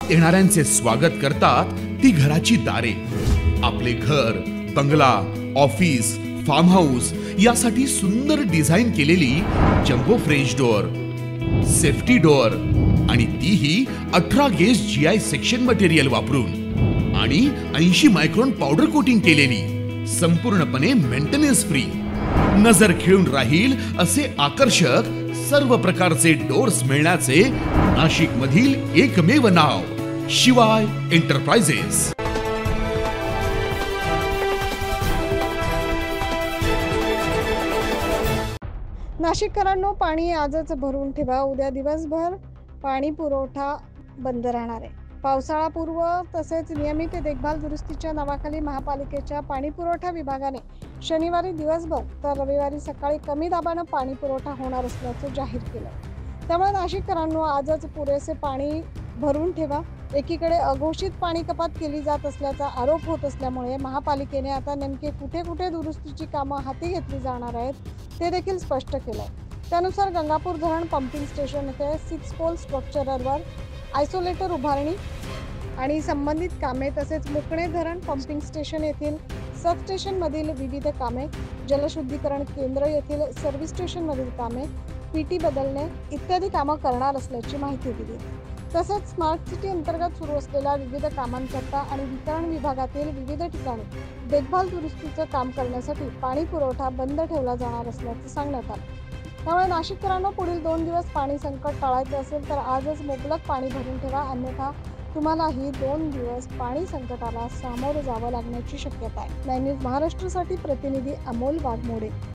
येणाऱ्यांचे स्वागत करतात ती घराची दारे। आपले घर, बंगला, ऑफिस, फार्म हाऊस यासाठी सुंदर डिझाइन केलेली jumbo French door, safety door आणि तीही 18 गेज जीआय सेक्शन मटेरियल वापरून आणि 80 मायक्रॉन पावडर कोटिंग केलेली, संपूर्णपणे मेंटेनन्स फ्री, नजर खिळून राहील असे आकर्षक सर्व प्रकारचे डोर्स मिळण्याचे नाशिक मधील एकमेव नाव शिवाय एंटरप्राइजेस। नाशिककरांनो, पाणी आजच भरून ठेवा, उद्या दिवसभर पाणी पुरवठा बंद राहणार आहे। पावसाळापूर्व तसेच नियमित देखभाल दुरुस्तीच्या नावाखाली महापालिकेच्या पाणी पुरवठा विभागाने शनिवारी दिवसभर तर रविवारी सकाळी कमी दाबाने पाणी पुरवठा होणार असल्याचे जाहीर केलं। त्यामुळे नाशिककरांनो, आजच पुरेसे पाणी भरून ठेवा। एकीकडे अघोषित पाणी कपात केली जात असल्याचा आरोप होत असल्यामुळे महापालिकेने आता नेमके कुठे कुठे दुरुस्तीची कामं हाती घेतली जाणार आहेत ते देखील स्पष्ट केलंय। त्यानुसार गंगापूर धरण पंपिंग स्टेशन येथे 6 पोल स्ट्रक्चरवर आयसोलेटर उभारणी आणि संबंधित कामे, तसेच मुकणे धरण पंपिंग स्टेशन येथील सबस्टेशन मधील विविध कामे, जलशुद्धीकरण केंद्र येथील सर्व्हिस स्टेशन मधील कामे, पीटी बदलणे इत्यादी कामं करणार असल्याची माहिती दिली। तसेच स्मार्ट सिटी अंतर्गत सुरू असलेल्या विविध कामांकरता आणि वितरण विभागातील विविध ठिकाणी देखभाल दुरुस्तीचं काम करण्यासाठी पाणी पुरवठा बंद ठेवला जाणार असल्याचं सांगण्यात आलं। त्यामुळे नाशिककरांना पुढील 2 दिवस पाणी संकट टाळायचे असेल तर आजच मुबलक पाणी भरून ठेवा, अन्यथा तुम्हालाही 2 दिवस पाणी संकटाला सामोरं जावं लागण्याची शक्यता आहे। न्यूज महाराष्ट्रासाठी प्रतिनिधी अमोल वाघमोडे।